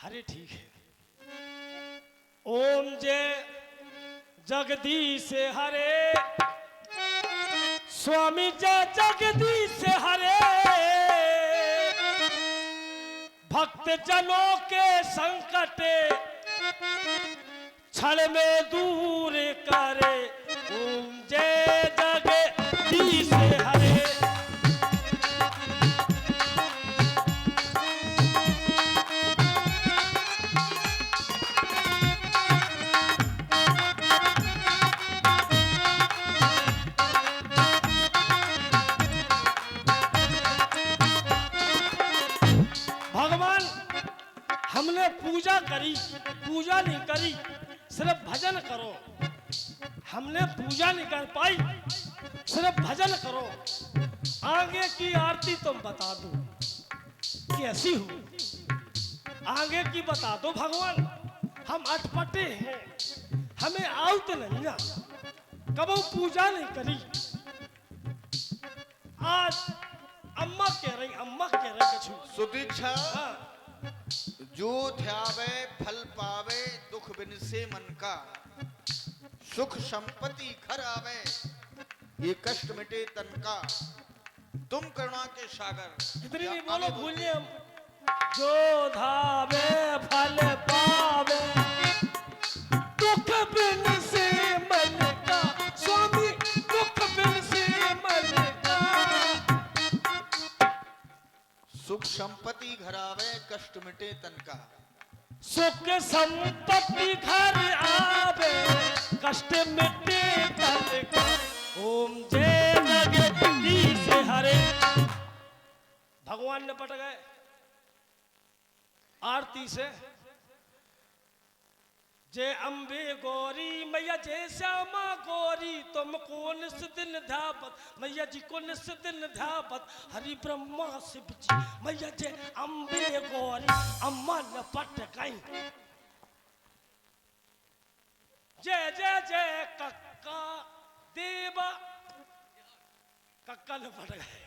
हरे ठीक है। ओम जय जगदीश हरे, स्वामी जय जगदीश हरे, भक्त जनों के संकट क्षण में दूर करे। ओम जय जगदीश हरे। भगवान हमने पूजा करी, पूजा नहीं करी, सिर्फ भजन करो। हमने पूजा नहीं कर पाई, सिर्फ भजन करो। आगे की आरती तुम बता दो कैसी हो, आगे की बता दो भगवान। हम अटपटे हैं, हमें आउत नहीं ना, कबो पूजा नहीं करी। आज अम्मा कह रही, अम्मा कह रही कछु सुदीक्षा। हाँ। जो ध्यावे फल पावे, दुख बिन से मन का, सुख संपत्ति घर आवे, ये कष्ट मिटे तन का। तुम करुणा के सागर। इतनी नहीं या बोलो, आगे भूलिए हम। जो धावे फल पावे, दुख बिन से मन का, स्वामी दुख बिन से मन का। सुख संपत्ति घर आवे, कष्ट मिटे तन का। सुख संपत्ति घर आवे, कष्ट मिटे तन का। ओम जय जगदीश हरे। भगवान ने पट गए आरती से। जय अम्बे गौरी मैया, जय श्यामा गौरी, तुमको निस दिन ध्यापत, मैया जी को निस दिन ध्यापत, हरि ब्रह्मा शिव जी मैया। जय अम्बे गौरी, अम्मा न पट गई। जय जय जय कक्का देवा, कक्का न पट गए।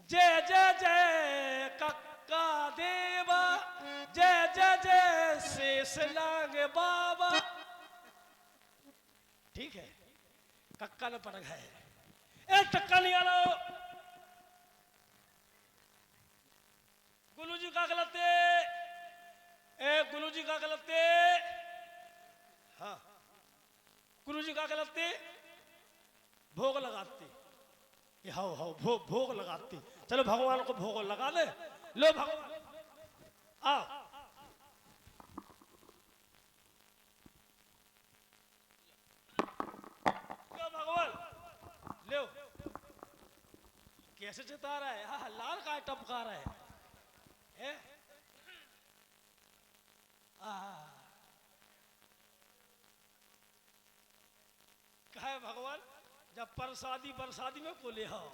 जय जय जय कक्का देवा, जय जय जय शेष नाग बाबा। ठीक है, कक्का ने पट गए। एक टक्का नहीं आलो। गुरु जी का गलत है, ए गुरु जी का गलत है। हाँ, गुरु जी का गलत है। भोग लगाते, हाओ हाओ भोग लगाते। चलो भगवान को भोग लगा दे। लो भगवान आओ। लो भगवान लो। कैसे चिता रहा है? हाँ, लाल का टपका रहा है। कहा है भगवान, जब प्रसादी बरसादी में को ले आओ।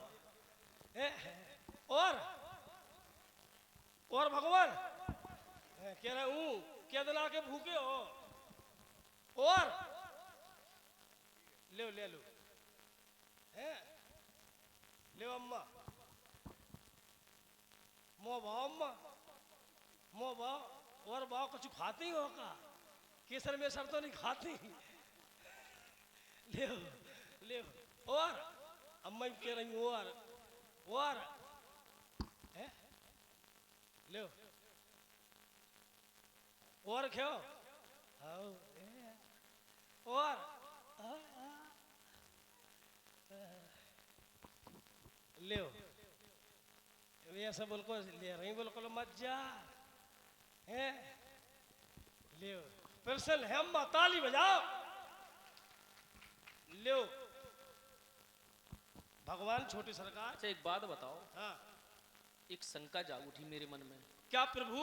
और भगवान कह रहे हूं, क्या दिन आके भूखे हो? और ले ले लो, ले अम्मा, मो भाव अम्मा, मो भाव। और भाव कुछ खाती हो का? केसर में सर तो नहीं खाती। ले ले। और अम्मा कह रही हूँ, और है ले। और क्यों? और ले ऐसा बिल्कुल ले रही, बिल्कुल मजा है। ले फिर से हम ताली बजाओ। लो भगवान छोटी सरकार। अच्छा एक बात बताओ। हाँ। एक शंका जाग उठी मेरे मन में। क्या प्रभु?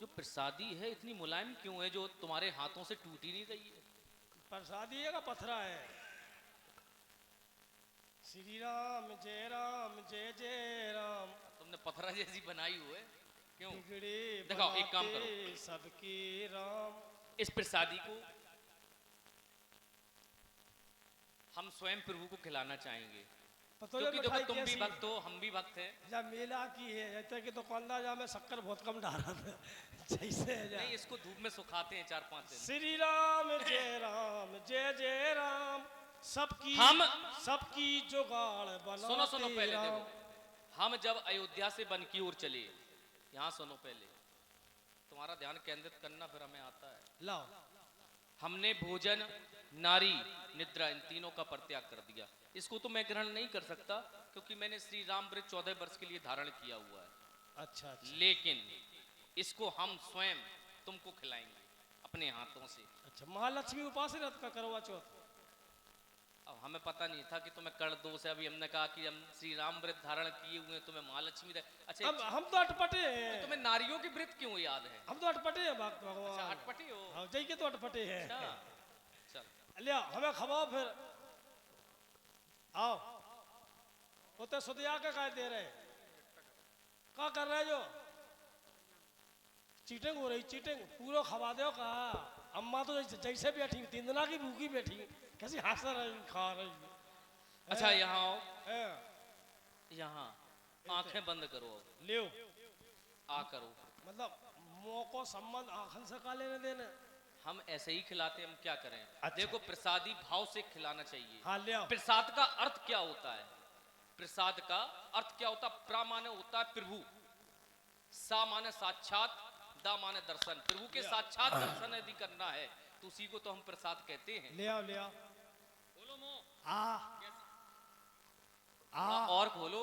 जो प्रसादी है इतनी मुलायम क्यों है, जो तुम्हारे हाथों से टूट ही नहीं रही है? प्रसादी है का पथरा है? श्री राम जय राम जय जय राम। तुमने पथरा जैसी बनाई हुई है क्यों? बिगड़े दिखाओ, एक काम करो, सबके राम। इस प्रसादी को हम स्वयं प्रभु को खिलाना चाहेंगे। पता क्योंकि देखो मिठाई तुम भी कैसी भक्त हो, हम भी भक्त हैं। जा मेला की है जैसे कि दुकानदार जा में शक्कर बहुत कम डाला था जैसे है जा नहीं, इसको धूप में सुखाते हैं 4-5 दिन। श्री राम जय जय राम सबकी सबकी जुगाड़ बनाते सुनो सुनो पहले राम। देखो, हम जब अयोध्या से वन की ओर चले, यहाँ सुनो पहले, तुम्हारा ध्यान केंद्रित करना फिर हमें आता है। लाओ हमने भोजन, नारी, निद्रा, इन तीनों का परित्याग कर दिया। इसको तो मैं ग्रहण नहीं कर सकता क्योंकि मैंने श्री राम व्रत 14 वर्ष के लिए धारण किया हुआ है। अच्छा अच्छा लेकिन इसको हम स्वयं तुमको खिलाएंगे अपने हाथों से। अच्छा महालक्ष्मी उपास रथ का करवा चौथ। अब हमें पता नहीं था कि तुम्हें कर दोष है। अभी हमने कहा कि हम श्री राम व्रत धारण किए हुए हैं, तुम्हें महालक्ष्मी अच्छा अब हम तो अटपटे हैं। तुम्हें नारियों की व्रत क्यों याद है? हम तो अटपटे हैं भगवान। अच्छा अटपटी हो। हाँ जय के तो अटपटे हैं। अच्छा चल लिया हमें खवाओ फिर आओ उते सुधिया के काय दे रहे क्या कर रहे जो चीटिंग हो रही चीटिंग पूरा खवा दो का अम्मा तो जैसे बैठी 3 दिन की भूखी बैठी कैसी हंस रही खा रही। अच्छा यहाँ आओ, ए, यहाँ आंखें बंद करो, लियो आ करो। मतलब मोको संबंध आंखन से का लेने देने। हम ऐसे ही खिलाते, हम क्या करें? अच्छा। देखो प्रसादी भाव से खिलाना चाहिए। हाँ ले आओ। प्रसाद का अर्थ क्या होता है? प्रसाद का अर्थ क्या होता है? प्रा माने होता है प्रभु, सा माने साक्षात, दा माने दर्शन। प्रभु के साक्षात दर्शन यदि करना है तो उसी को तो हम प्रसाद कहते हैं। ले आओ ले आओ। बोलो मो आ और खोलो।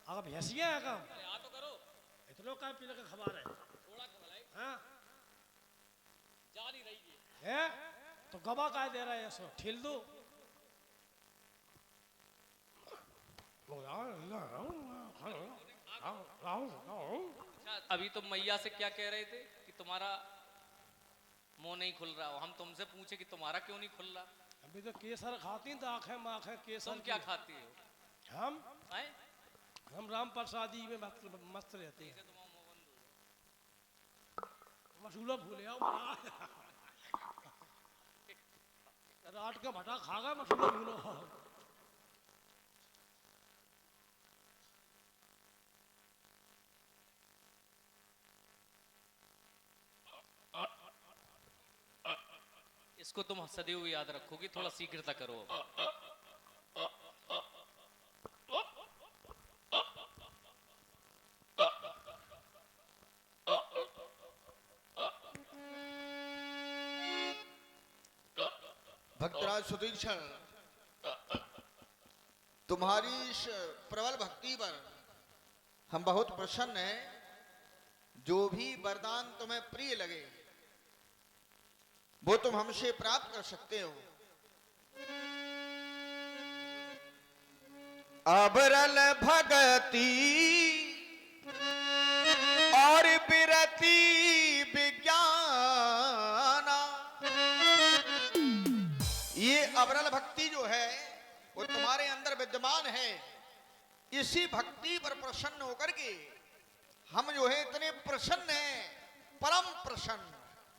अगर भैंसिया है काम अरे आ तो करो, इतनो का पीने का खबर है थोड़ा खिलाए, हाँ जा नहीं रही है। है तो गवा काय दे रहा है ऐसो ठेल दो। अच्छा अभी तुम मैया से क्या कह रहे थे कि तुम्हारा मुंह नहीं खुल रहा हो? हम तुमसे पूछे कि तुम्हारा क्यों नहीं खुल रहा? अभी तो केसर खाती तो आंखें माखे केसर तुम क्या खाती हो? हम राम प्रसादी में मस्त रहते हैं। मसूला भूले आओ रात का भटा खागा मसूला भूलो। इसको तुम सदैव याद रखोगी, थोड़ा शीघ्रता करो। भक्तराज सुदीक्षण, तुम्हारी इस प्रबल भक्ति पर हम बहुत प्रसन्न हैं। जो भी वरदान तुम्हें प्रिय लगे वो तुम हमसे प्राप्त कर सकते हो। अबरल भगति और बिरति विज्ञाना, ये अबरल भक्ति जो है वो तुम्हारे अंदर विद्यमान है। इसी भक्ति पर प्रसन्न होकर के हम जो है इतने प्रसन्न हैं, परम प्रसन्न।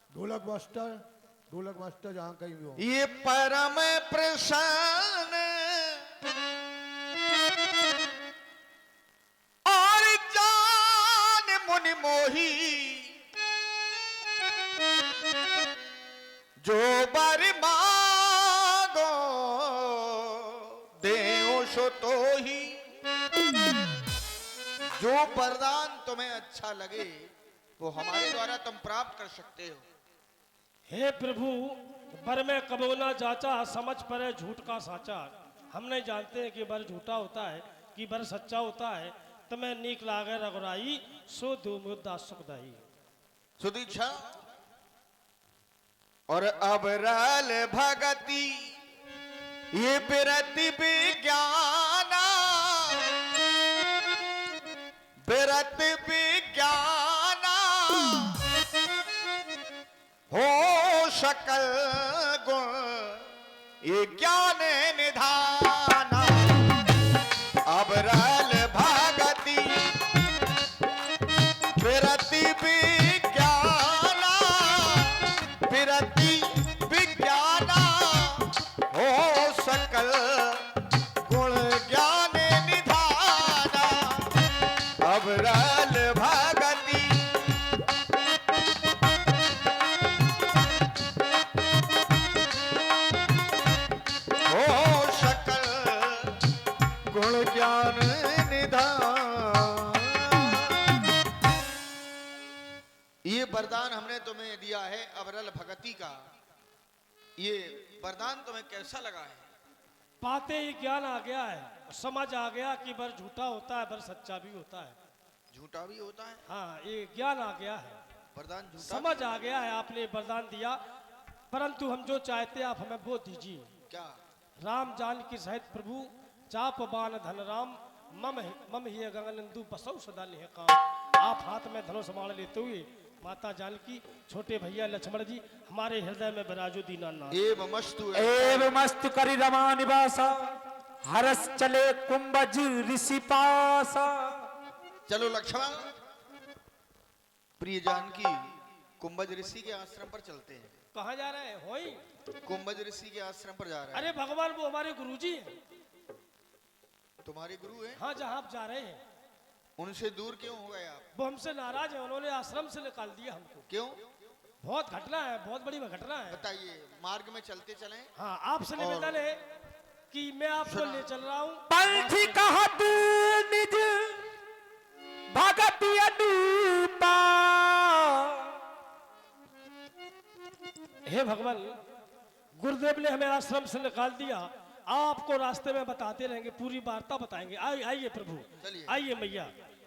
ढोलक मास्टर जहां कहीं भी हो, ये परम प्रसन्न और जान मुनि मोही, जो बर मांगो देओ सो तो ही। जो वरदान तुम्हें अच्छा लगे वो हमारे द्वारा तुम प्राप्त कर सकते हो। हे प्रभु बर में कबो ना जाचा, समझ पड़े झूठ का साचा। हम नहीं जानते हैं कि बर झूठा होता है कि बर सच्चा होता है। तुम्हें नीक लागे रघुराई, सो दो मुद्दा सुखदाई। सुदीक्षा और अबरल भगति ये बिरति विज्ञाना, बिरत विज्ञाना हो सकल गुण ये ज्ञान निधाना। अबरल भगति बिरति विज्ञाना, बिरति विज्ञाना हो सकल गुण ज्ञान निधान। ये वरदान हमने तुम्हें दिया है अविरल भगति का। ये वरदान तुम्हें कैसा लगा है? पाते ही ज्ञान आ गया है, समझ आ गया कि बर झूठा होता है बर सच्चा भी होता है। झूठा भी होता है, हाँ, ये ज्ञान आ गया है, वरदान झूठा समझ आ गया है। आपने वरदान दिया, परंतु हम जो चाहते हैं आप हमें वो दीजिए। क्या? राम जान की सहित प्रभु चाप बान धन राम मम ही गगनंदु बसौ सदा नेह काम। आप हाथ में धनुष बाण लेते हुए माता जानकी, छोटे भैया लक्ष्मण जी हमारे हृदय में विराजो दीनानाथ। एव मस्तु करि रमा निवासा हरस चले कुंभज ऋषि पासा। चलो लक्ष्मण, प्रिय जानकी कुंभज ऋषि के आश्रम पर चलते हैं। कहाँ जा रहे हैं? होई कुंभज ऋषि के आश्रम पर जा रहे हैं। अरे भगवान, वो हमारे गुरुजी हैं। तुम्हारे गुरु हैं? हाँ, जहाँ आप जा रहे हैं उनसे दूर क्यों हो गए आप? वो हमसे नाराज है, उन्होंने आश्रम से निकाल दिया हमको। क्यों? बहुत घटना है, बहुत बड़ी घटना है। बताइए, मार्ग में चलते चलें? हाँ, आपसे निवेदन है कि मैं आपको ले चल रहा हूँ। पंथी कहत निज भगति अनूपा। हे भगवान, गुरुदेव ने हमें आश्रम से निकाल दिया, आपको रास्ते में बताते रहेंगे, पूरी वार्ता बताएंगे। आइए प्रभु, आइए मैया,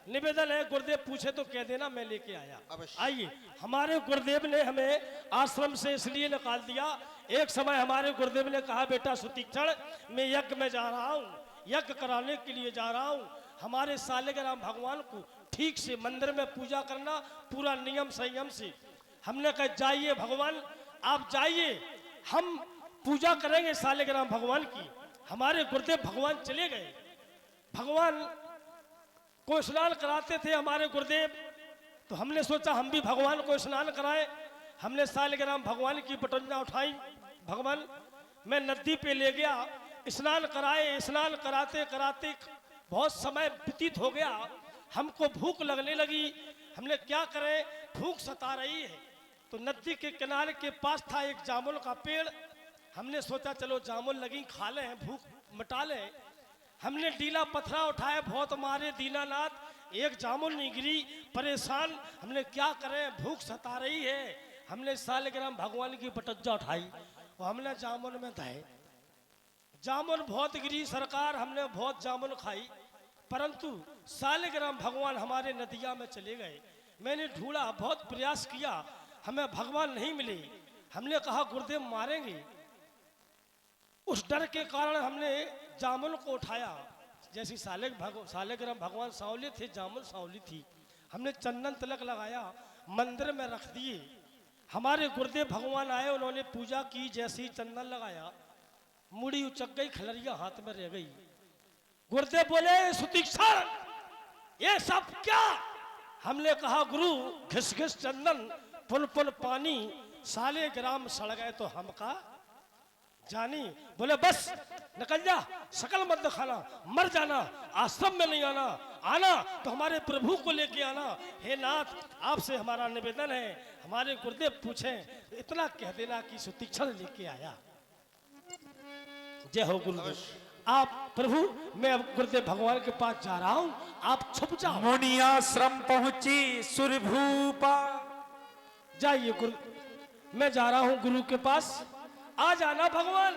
निवेदन है गुरुदेव पूछे तो कह देना मैं लेके आया। आइए, हमारे गुरुदेव ने हमें आश्रम से इसलिए निकाल दिया, एक समय हमारे गुरुदेव ने कहा बेटा सुतीक्षण, मैं यज्ञ में जा रहा हूँ, यज्ञ कराने के लिए जा रहा हूँ। हमारे सालिग्राम भगवान को ठीक से मंदिर में पूजा करना, पूरा नियम संयम से। हमने कहा जाइए भगवान, आप जाइए, हम पूजा करेंगे सालिग्राम भगवान की। हमारे गुरुदेव भगवान चले गए। भगवान को स्नान कराते थे हमारे गुरुदेव, तो हमने सोचा हम भी भगवान को स्नान कराएं। हमने सालिग्राम भगवान की पटंजा उठाई, भगवान मैं नदी पे ले गया, स्नान कराए। स्नान कराते कराते बहुत समय व्यतीत हो गया, हमको भूख लगने लगी। हमने क्या करें, भूख सता रही है। तो नदी के किनारे के पास था एक जामुन का पेड़। हमने सोचा चलो जामुन लगी, खा लें, भूख मिटा लें। हमने डीला पत्थरा उठाया, बहुत मारे दीनानाथ, एक जामुन नहीं गिरी। परेशान, हमने क्या करें, भूख सता रही है। हमने सालिग्राम भगवान की पटज्जा उठाई और हमने जामुन में दहे। जामुन बहुत गिरी सरकार, हमने बहुत जामुन खाई, परंतु सालिग्राम भगवान हमारे नदिया में चले गए। मैंने ढूंढा, बहुत प्रयास किया, हमें भगवान नहीं मिले। हमने कहा गुरुदेव मारेंगे, उस डर के कारण हमने जामुन को उठाया। जैसी सालिग्राम भगवान सांवले थे, जामुन सांवली थी। हमने चंदन तिलक लगाया, मंदिर में रख दिए। हमारे गुरुदेव भगवान आए, उन्होंने पूजा की। जैसे ही चंदन लगाया, मुड़ी उचक गई, खलरिया हाथ में रह गई। गुरुदेव बोले सुतीक्षण, ये सब क्या? हमने कहा गुरु घिस घिस चंदन, पुन पुन पानी, सालिग्राम सड़ गए तो हम का जानी। बोले बस निकल जा, शकल मत दिखाना, मर जाना, आश्रम में नहीं आना, आना तो हमारे प्रभु को लेके आना। हे नाथ, आपसे हमारा निवेदन है, हमारे गुरुदेव पूछे इतना कह देना कि सुतीक्षण लेके आया। जय हो गुरुदेव। आप प्रभु, मैं अब गुरुदेव भगवान के पास जा रहा हूँ, आप छुप जाओ। मुनियाश्रम पहुंची सुरभूपा। जाइए गुरु, मैं जा रहा हूँ गुरु के पास, आ जाना भगवान।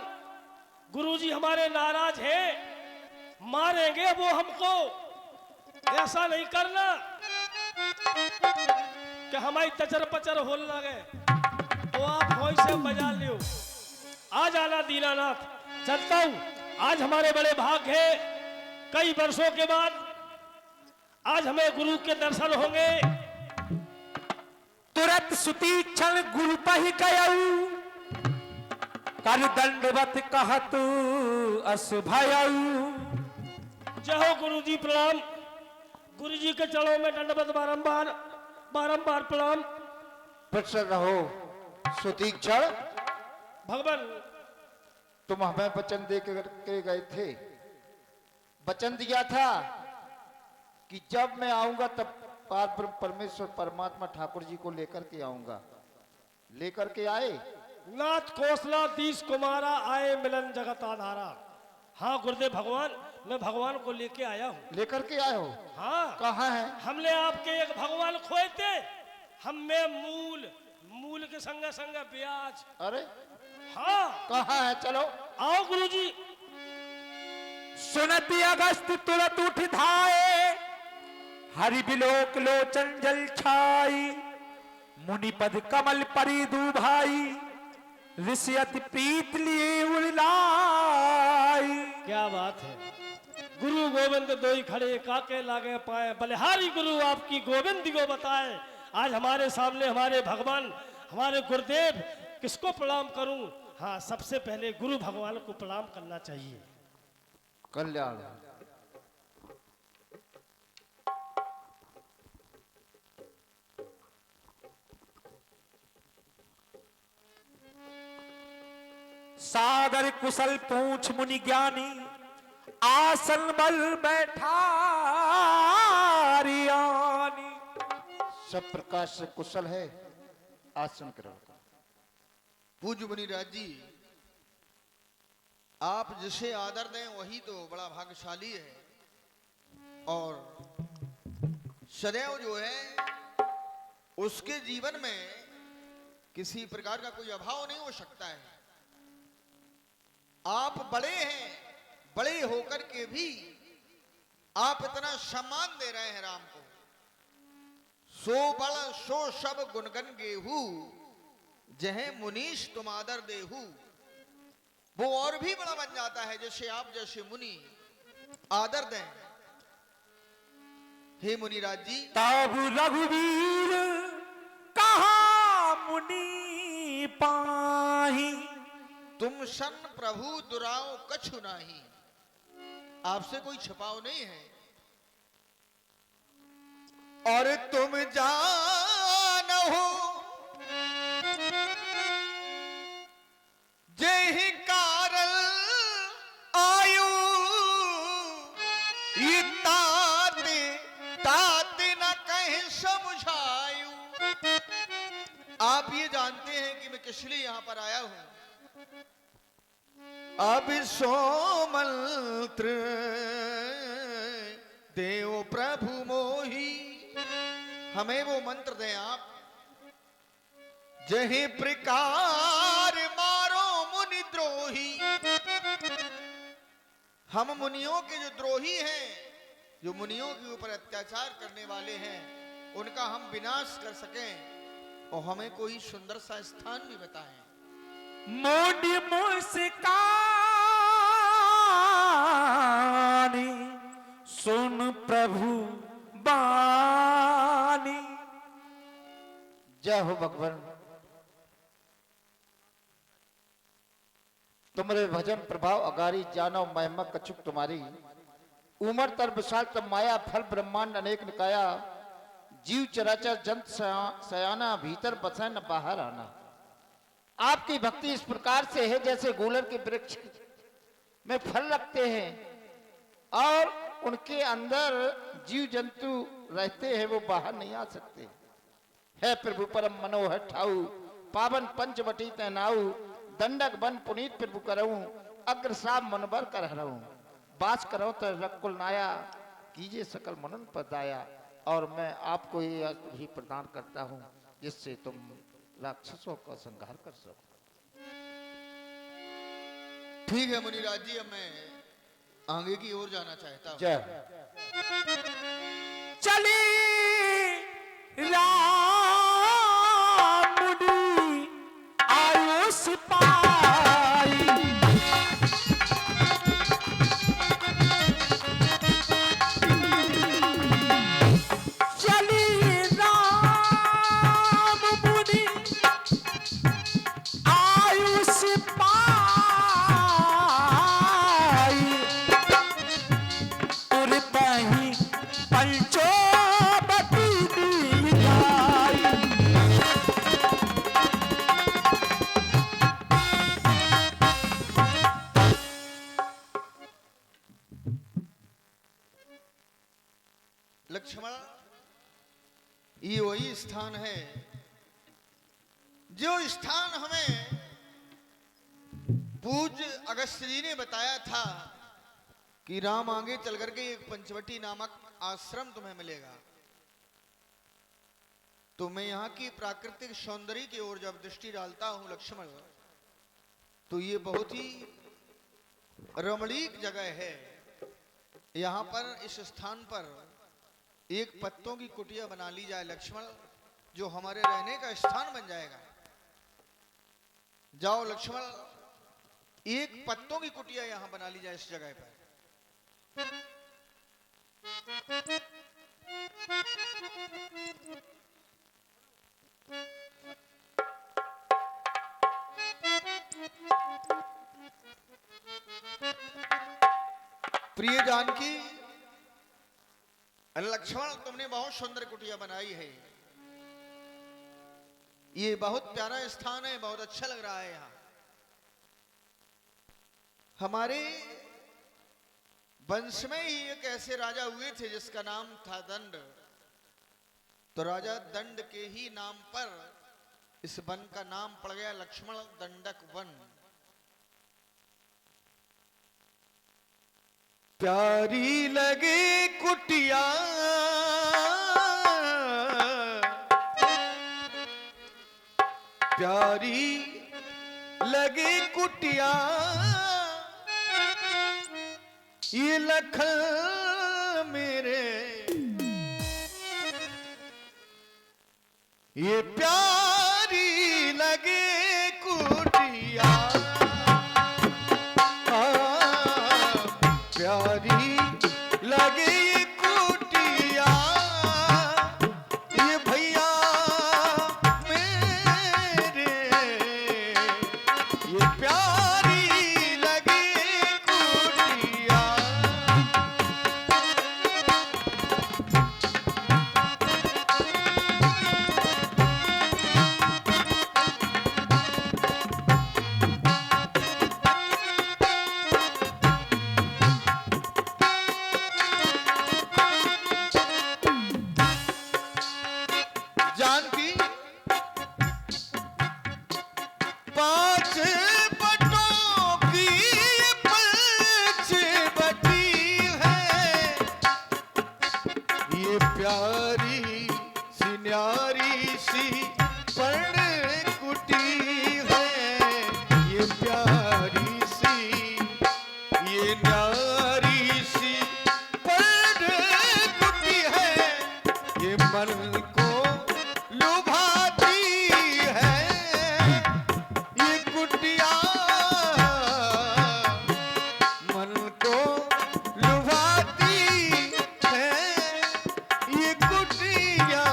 गुरुजी हमारे नाराज हैं, मारेंगे वो हमको, ऐसा नहीं करना कि हमारी तचर पचर हो लगे तो आप होई से बजा लियो। आ जाना दीनानाथ, चलता हूं। आज हमारे बड़े भाग है, कई वर्षों के बाद आज हमें गुरु के दर्शन होंगे। तुरंत सुतीक्षण गुरु पहि गयऊ, कर दंडवत कहतु अस भयऊ। जय हो गुरु जी, प्रणाम। गुरु जी के चरणों में दंडवत बारंबार बारंबार प्रणाम। प्रसन्न रहो सुतीक्षण। भगवान, तुम हमें वचन दे के गए थे, वचन दिया था कि जब मैं आऊंगा तब पार परमेश्वर परमात्मा ठाकुर जी को लेकर के आऊंगा। लेकर के आए। नाथ कौशला दीश कुमारा, आए मिलन जगत आधारा। हाँ गुरुदेव भगवान, मैं भगवान को लेके आया हूँ। लेकर के आए हो? हाँ, कहाँ है? हमने आपके एक भगवान खोए थे, हम में मूल के संग संग ब्याज। अरे हाँ, कहाँ है? चलो आओ गुरुजी। सुनती अगस्त तुरत उठ धाये, हरि बिलोक लोचन जल छाई, मुनिपद कमल परी दू भाई, ऋषि अति प्रीत लिए उड़लाई। क्या बात है, गुरु गोविंद दोई खड़े काके लागे पाए, बलिहारी गुरु आपकी गोविंद को बताए। आज हमारे सामने हमारे भगवान, हमारे गुरुदेव, किसको प्रणाम करूं? हाँ, सबसे पहले गुरु भगवान को प्रणाम करना चाहिए। कल्याण। सागर कुशल पूछ मुनि ज्ञानी, आसन बल बैठा रियानी। सब प्रकार से कुशल है, आसन करो। पूज्य मुनिराज जी, आप जिसे आदर दें वही तो बड़ा भाग्यशाली है। और सदैव जो है उसके जीवन में किसी प्रकार का कोई अभाव नहीं हो सकता है। आप बड़े हैं, बड़े होकर के भी आप इतना सम्मान दे रहे हैं राम को। सो बड़ सो सब गुणगन गेहू, जहे मुनीश तुम आदर देहू। वो और भी बड़ा बन जाता है जैसे आप जैसे मुनि आदर दें। हे मुनिराज जी, तब रघुवीर कहा मुनि पाही, तुम सन प्रभु दुराव कछु नाही। आपसे कोई छिपाव नहीं है। और तुम जानहो जय कारल आयु, ये ताते ताते न कहीं समझायु। आप ये जानते हैं कि मैं किस लिए यहां पर आया हूं। अब सोमंत्र देव प्रभु मोही, हमें वो मंत्र दें आप जही प्रकार मारो मुनि द्रोही। हम मुनियों के जो द्रोही हैं, जो मुनियों के ऊपर अत्याचार करने वाले हैं, उनका हम विनाश कर सकें। और हमें कोई सुंदर सा स्थान भी बताएं। मोड़ी मुस्कानी सुन प्रभु बानी। जय हो भगवान। तुम्हारे भजन प्रभाव अगारी, जानो महिमा कछुक तुम्हारी। उमर तर विशाल तब माया, फल ब्रह्मांड अनेक निकाया। जीव चराचर जंत सयाना, भीतर बसे न बाहर आना। आपकी भक्ति इस प्रकार से है जैसे गूलर के वृक्ष में फल लगते हैं और उनके अंदर जीव जंतु रहते हैं, वो बाहर नहीं आ सकते। है प्रभु परम मनोहर ठाऊ, पावन पंचवटी तैनाऊ। दंडक बन पुनीत प्रभु करऊं, अग्रसाब मनबर कर हरऊं। बास करो तो रकुल नाया, कीजिए सकल मनन पर दाया। और मैं आपको ये भी प्रदान करता हूं जिससे तुम राक्षसों का संहार कर सको। ठीक है मुनिराज जी, अब मैं आगे की ओर जाना चाहता हूं। जय। चली रामुडी आयुष पाई, चली रामुडी आयुष पाई। तुर पही पंचो बती दी जाई। लक्ष्मण, ये वही स्थान है जो स्थान हमें पूज्य अगस्त्य जी ने बताया था कि राम आगे चल करके एक पंचवटी नामक आश्रम तुम्हें मिलेगा। तो मैं यहाँ की प्राकृतिक सौंदर्य की ओर जब दृष्टि डालता हूं लक्ष्मण, तो ये बहुत ही रमणीक जगह है। यहाँ पर इस स्थान पर एक पत्तों की कुटिया बना ली जाए लक्ष्मण, जो हमारे रहने का स्थान बन जाएगा। जाओ लक्ष्मण, एक पत्तों की कुटिया यहां बना ली जाए इस जगह पर। प्रिय जानकी, लक्ष्मण तुमने बहुत सुंदर कुटिया बनाई है। ये बहुत प्यारा स्थान है, बहुत अच्छा लग रहा है। यहाँ हमारे वंश में ही एक ऐसे राजा हुए थे जिसका नाम था दंड। तो राजा दंड के ही नाम पर इस वन का नाम पड़ गया लक्ष्मण दंडक वन। प्यारी लगे कुटिया प्यारी लगे कुटिया, ये लखन मेरे ये प्यारी लगे कुटिया, प्यारी लगे ये कुटिया, ये भैया मेरे ये प्यारी लगे कुटिया। जानकी पांच बटों की ये पंचवटी है, ये प्यारी सी न्यारी सी पर्णकुटी है, ये प्यारी सी ये न्यारी सी पर्णकुटी है, ये मन को लुभाती है, ये कुटिया मन को लुभाती है, ये कुटिया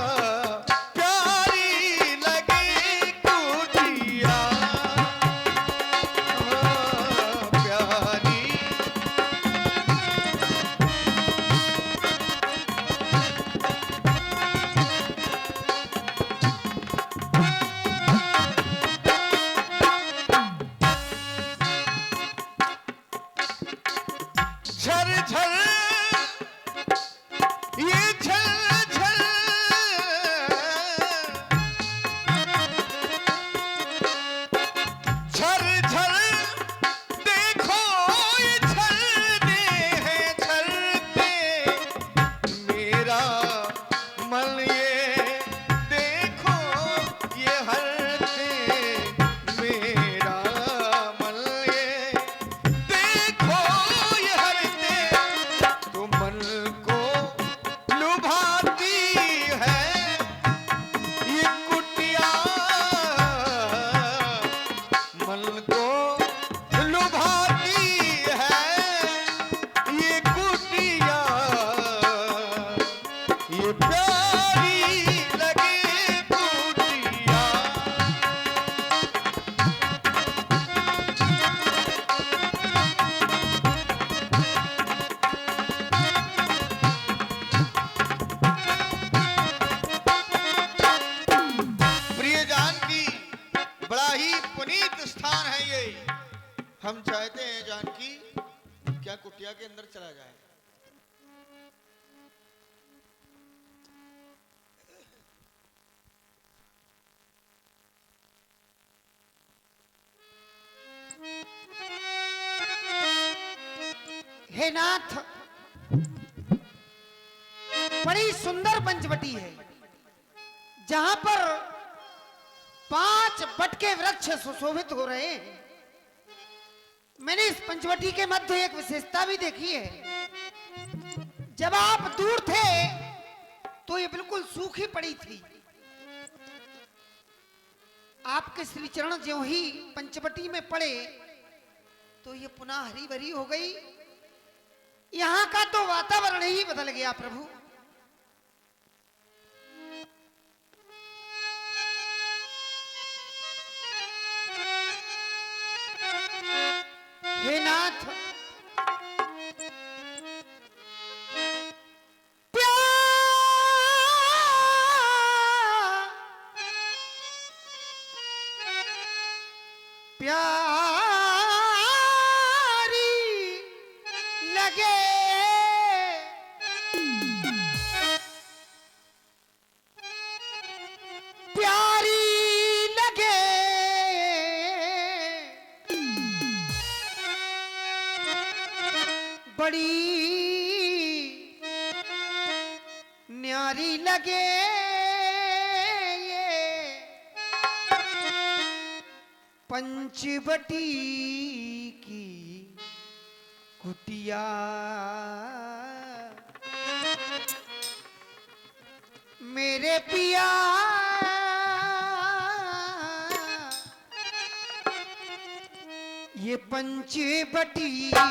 प्यारी लगे कुटिया, प्यारी झर झर ये झर झर झर झर देखो ये झरने हैं झरते, मेरा मन ये देखो ये हरते, मेरा मन ये देखो ये हरते, तो मन को लुभाती है ये कुटिया, मन को लुभाती है ये कुटिया, ये प्यारी लगे कुटिया। प्रिय जानकी, बड़ा ही पुनीत स्थान है ये। हम चाहते हैं जानकी क्या कुटिया के अंदर चला जाए। हे नाथ, बड़ी सुंदर पंचवटी है जहां पर 5 बटके वृक्ष सुशोभित हो रहे हैं। मैंने इस पंचवटी के मध्य एक विशेषता भी देखी है। जब आप दूर थे तो ये बिल्कुल सूखी पड़ी थी। आपके श्री चरण ज्यों ही पंचवटी में पड़े तो ये पुनः हरी भरी हो गई। यहां का तो वातावरण ही बदल गया प्रभु। हे नाथ, प्यारी लगे प्यारी लगे बड़ी न्यारी लगे पंचवटी की कुटिया। मेरे पिया ये पंचवटी की कुटिया।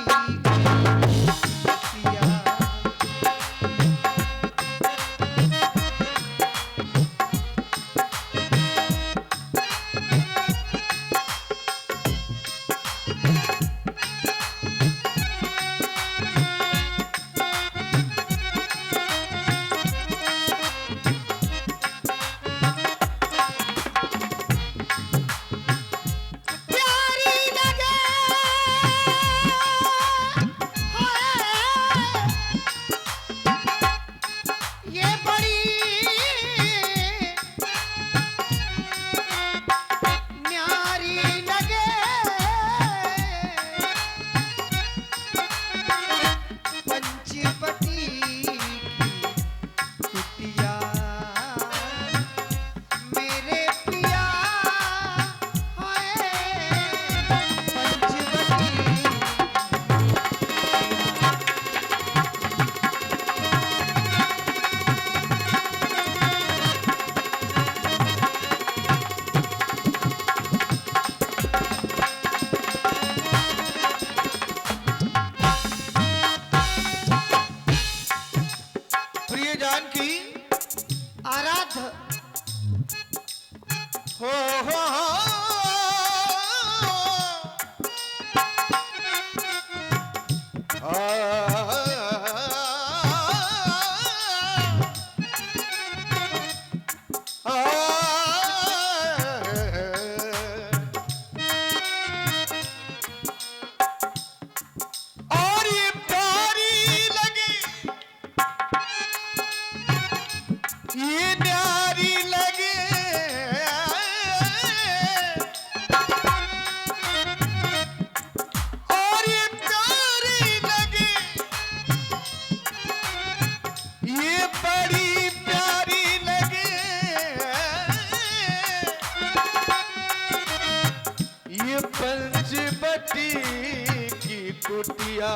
कुटिया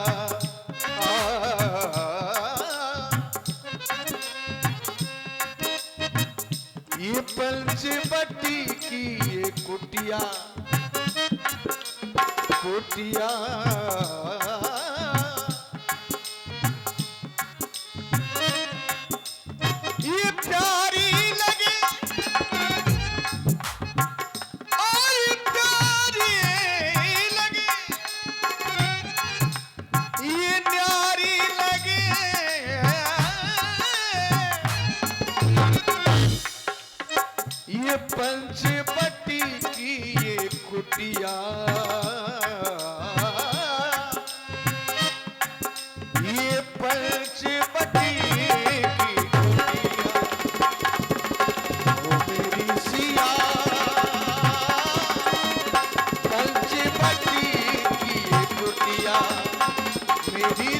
ये पंचवटी की ये कुटिया कुटिया ये प्यारी लगे और प्यारी लगे ये न्यारी लगे ये पंचवटी की ये कुटिया ये पंचवटी की कुटिया ओ मेरी सिया पंचवटी की ये कुटिया मेरी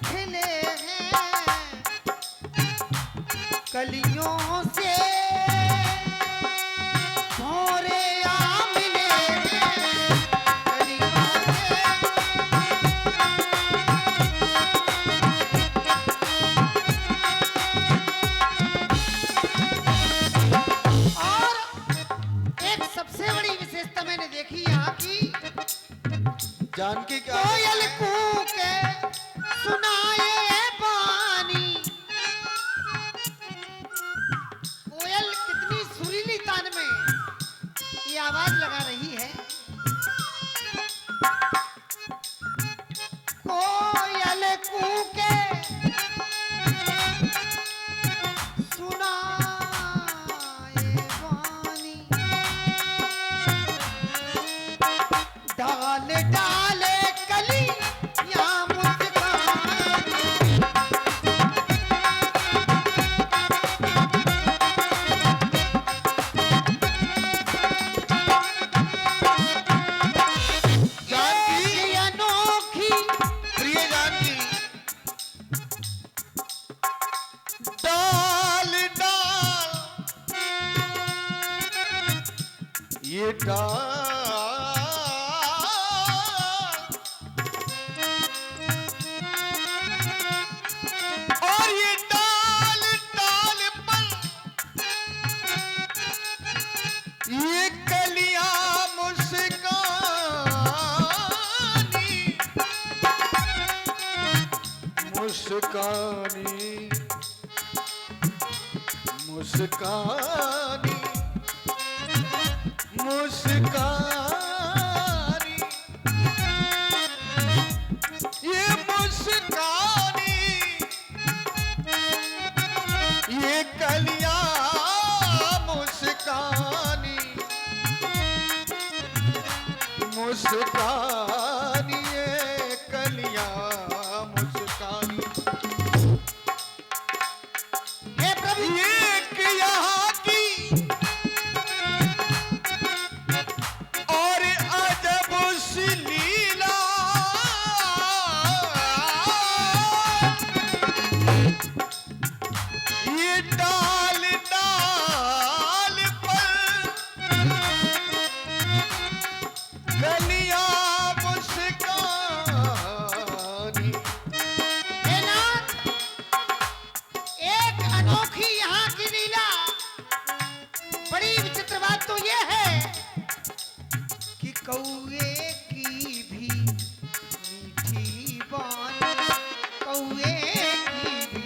खिले हैं कलियों से भौरे आ मिले हैं कलियों से। और एक सबसे बड़ी विशेषता मैंने देखी यहाँ की, जानकी क्या कोयल कूके सुनाए पानी। कोयल कितनी सुरीली तान में ये आवाज लगा रही है। कोयल कूके सुनाए पानी। डाल डाले कली या मुस्कान। जानकी ये अनोखी प्रिय जानकी डाल डाल ये डाल और ये डाल डाल पर ये कलियां मुस्कानी मुस्कानी मुस्कानी मुस्कानी ये मुस्कानी ये कलियां मुस्कानी मुस्कानी ये कलियां मुस्कानी। हे प्रभु एक यहाँ की और अजब सी लीला ये डाल डाल पर कलियां मुस्कानी। हे नाथ, एक अनोखी यहाँ की लीला। बड़ी विचित्र बात तो ये है कि कौए की भी मीठी बानी। कौए की भी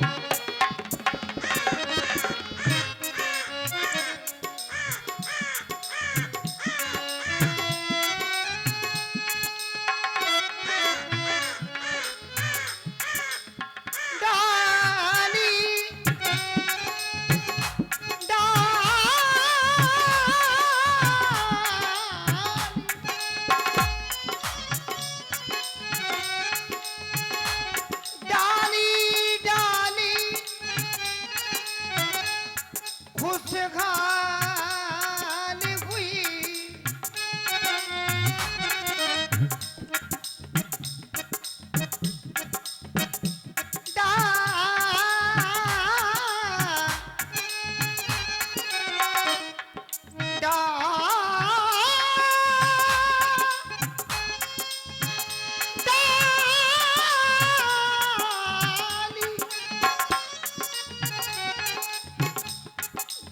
डाली डाली डाली खुशहाल हुई।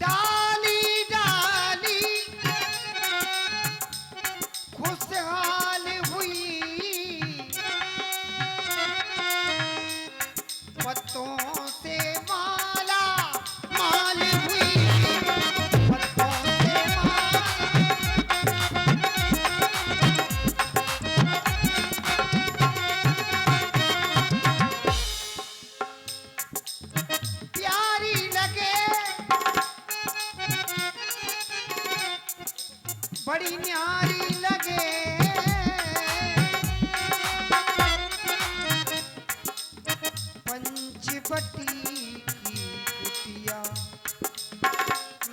डाली डाली खुशहाल हुई। पत्तों से माला माल हुई। पत्तों से माला प्यारी लगे बड़ी न्यारी लगे। पंचवटी की कुटिया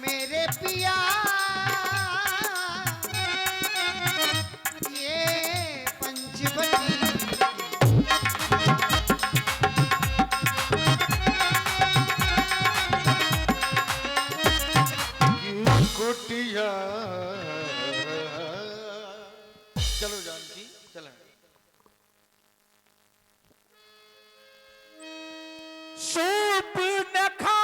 मेरे पिया ये पंचवटी रूप नखा